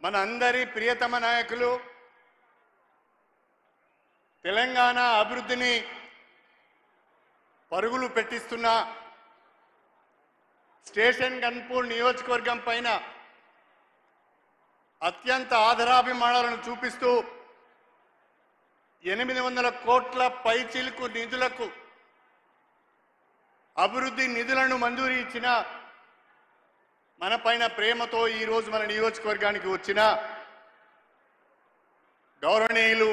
మన అందరి ప్రియతమ నాయకులు తెలంగాణ అభివృద్ధిని పరుగులు పెట్టిస్తున్న స్టేషన్ గన్పూర్ నియోజకవర్గం పైన అత్యంత ఆదరాభిమానాలను చూపిస్తూ 800 కోట్ల పైచిలుకు నిధులకు అభివృద్ధి నిధులను మంజూరు ఇచ్చిన మన పైన ప్రేమతో ఈరోజు మన నియోజకవర్గానికి వచ్చిన గౌరవనీయులు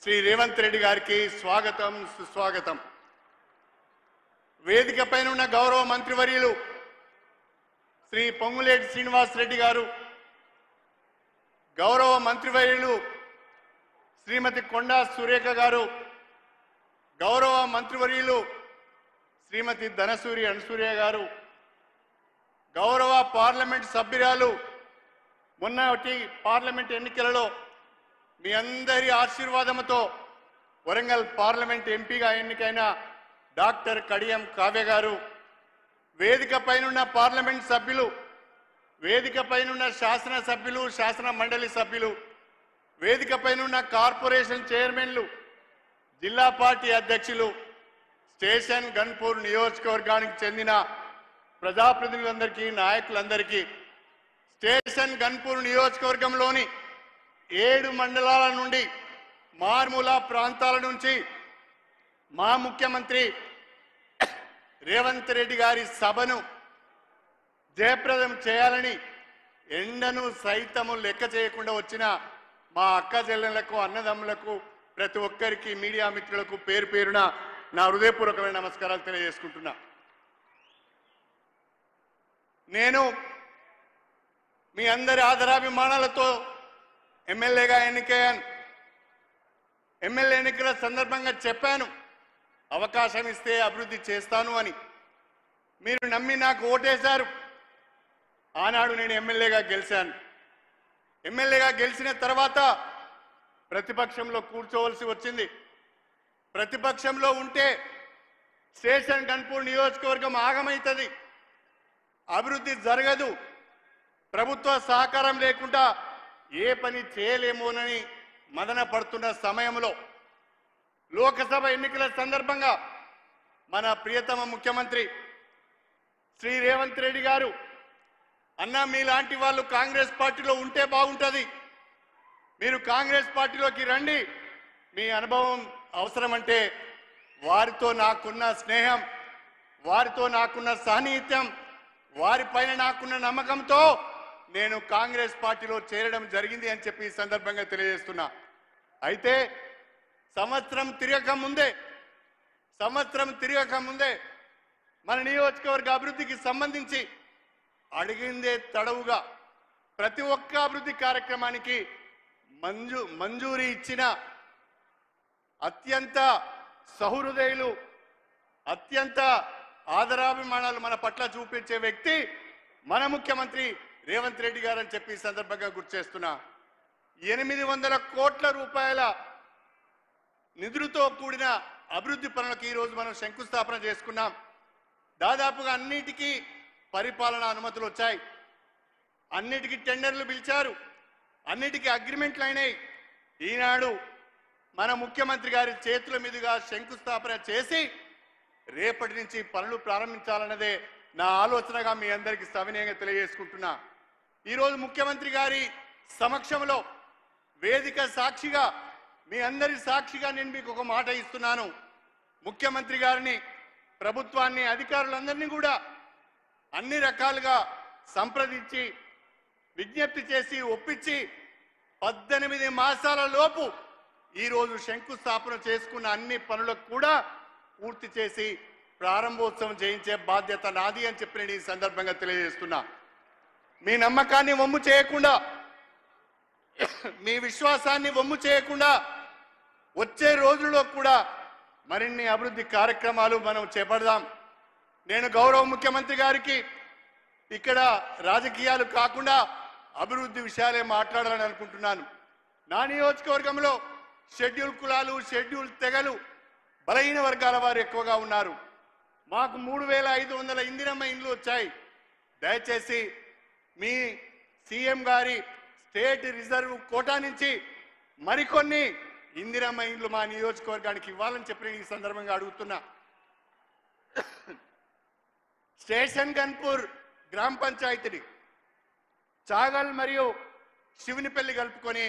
శ్రీ రేవంత్ రెడ్డి గారికి స్వాగతం సుస్వాగతం. వేదిక పైన ఉన్న గౌరవ మంత్రివర్యులు శ్రీ పొంగులేటి శ్రీనివాస్ రెడ్డి గారు, గౌరవ మంత్రివర్యులు శ్రీమతి కొండా సురేఖ గారు, గౌరవ మంత్రివర్యులు శ్రీమతి ధనసూరి అనసూయ గారు, గౌరవ పార్లమెంట్ సభ్యురాలు మొన్నటి పార్లమెంట్ ఎన్నికలలో మీ అందరి ఆశీర్వాదంతో వరంగల్ పార్లమెంట్ ఎంపీగా ఎన్నికైన డాక్టర్ కడియం కావ్య గారు, వేదిక పైనున్న పార్లమెంట్ సభ్యులు, వేదిక పైనున్న శాసన సభ్యులు, శాసన మండలి సభ్యులు, వేదిక పైనున్న కార్పొరేషన్ చైర్మన్లు, జిల్లా పార్టీ అధ్యక్షులు, స్టేషన్ గన్పూర్ నియోజకవర్గానికి చెందిన ప్రజాప్రతినిధులందరికీ, నాయకులందరికీ, స్టేషన్ గన్పూర్ నియోజకవర్గంలోని 7 మండలాల నుండి, మారుమూల ప్రాంతాల నుంచి మా ముఖ్యమంత్రి రేవంత్ రెడ్డి గారి సభను జయప్రదం చేయాలని ఎండను సైతము లెక్క చేయకుండా వచ్చిన మా అక్క చెల్లెళ్లకు, అన్నదమ్ములకు, ప్రతి ఒక్కరికి, మీడియా మిత్రులకు పేరు పేరున నా హృదయపూర్వకమైన నమస్కారాలు తెలియజేసుకుంటున్నా. నేను మీ అందరి ఆదరాభిమానాలతో ఎమ్మెల్యేగా ఎన్నికయ్యాను. ఎమ్మెల్యే ఎన్నికల సందర్భంగా చెప్పాను, అవకాశం ఇస్తే అభివృద్ధి చేస్తాను అని. మీరు నమ్మి నాకు ఓటేశారు. ఆనాడు నేను ఎమ్మెల్యేగా గెలిచాను. ఎమ్మెల్యేగా గెలిచిన తర్వాత ప్రతిపక్షంలో కూర్చోవలసి వచ్చింది. ప్రతిపక్షంలో ఉంటే స్టేషన్ గన్పూర్ నియోజకవర్గం ఆగమవుతుంది, అభివృద్ధి జరగదు, ప్రభుత్వ సహకారం లేకుండా ఏ పని చేయలేమోనని మదన పడుతున్న సమయంలో లోకసభ ఎన్నికల సందర్భంగా మన ప్రియతమ ముఖ్యమంత్రి శ్రీ రేవంత్ రెడ్డి గారు, అన్న మీలాంటి వాళ్ళు కాంగ్రెస్ పార్టీలో ఉంటే బాగుంటుంది, మీరు కాంగ్రెస్ పార్టీలోకి రండి, మీ అనుభవం అవసరమంటే వారితో నాకున్న స్నేహం, వారితో నాకున్న సాన్నిహిత్యం, వారిపైన నాకున్న నమ్మకంతో నేను కాంగ్రెస్ పార్టీలో చేరడం జరిగింది అని చెప్పి ఈ సందర్భంగా తెలియజేస్తున్నా. అయితే సంవత్సరం తిరగక ముందే మన నియోజకవర్గ అభివృద్ధికి సంబంధించి అడిగిందే తడవుగా ప్రతి ఒక్క అభివృద్ధి కార్యక్రమానికి మంజూరీ ఇచ్చిన అత్యంత సహృదయులు, అత్యంత ఆదరాభిమానాలు మన పట్ల చూపించే వ్యక్తి మన ముఖ్యమంత్రి రేవంత్ రెడ్డి గారు అని చెప్పి ఈ సందర్భంగా గుర్తు చేస్తున్నా. 800 కోట్ల రూపాయల నిధులతో కూడిన అభివృద్ధి పనులకు ఈరోజు మనం శంకుస్థాపన చేసుకున్నాం. దాదాపుగా అన్నిటికీ పరిపాలన అనుమతులు వచ్చాయి, అన్నిటికీ టెండర్లు పిలిచారు, అన్నిటికీ అగ్రిమెంట్లు అయినాయి. ఈనాడు మన ముఖ్యమంత్రి గారి చేతుల మీదుగా శంకుస్థాపన చేసి రేపటి నుంచి పనులు ప్రారంభించాలన్నదే నా ఆలోచనగా మీ అందరికీ సవినయంగా తెలియజేసుకుంటున్నా. ఈరోజు ముఖ్యమంత్రి గారి సమక్షంలో వేదిక సాక్షిగా, మీ అందరి సాక్షిగా నేను మీకు ఒక మాట ఇస్తున్నాను. ముఖ్యమంత్రి గారిని, ప్రభుత్వాన్ని, అధికారులందరినీ కూడా అన్ని రకాలుగా సంప్రదించి విజ్ఞప్తి చేసి ఒప్పించి 18 మాసాల లోపు ఈరోజు శంకుస్థాపన చేసుకున్న అన్ని పనులకు కూడా పూర్తి చేసి ప్రారంభోత్సవం చేయించే బాధ్యత నాది అని చెప్పి నేను ఈ సందర్భంగా తెలియజేస్తున్నా. మీ నమ్మకాన్ని వమ్ము చేయకుండా, మీ విశ్వాసాన్ని వమ్ము చేయకుండా వచ్చే రోజుల్లో కూడా మరిన్ని అభివృద్ధి కార్యక్రమాలు మనం చేపడదాం. నేను గౌరవ ముఖ్యమంత్రి గారికి ఇక్కడ రాజకీయాలు కాకుండా అభివృద్ధి విషయాలే మాట్లాడాలని అనుకుంటున్నాను. నా నియోజకవర్గంలో షెడ్యూల్ కులాలు, షెడ్యూల్ తెగలు, బలహీన వర్గాల వారు ఎక్కువగా ఉన్నారు. మాకు 3500 ఇందిరమ్మ ఇండ్లు వచ్చాయి. దయచేసి మీ సీఎం గారి స్టేట్ రిజర్వ్ కోటా నుంచి మరికొన్ని ఇందిరమ్మ ఇండ్లు మా నియోజకవర్గానికి ఇవ్వాలని చెప్పి నేను ఈ సందర్భంగా అడుగుతున్నా. స్టేషన్ గన్పూర్ గ్రామ పంచాయతీని చాగల్ మరియు శివునిపల్లి కలుపుకొని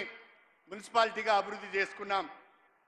మున్సిపాలిటీగా అభివృద్ధి చేసుకున్నాం.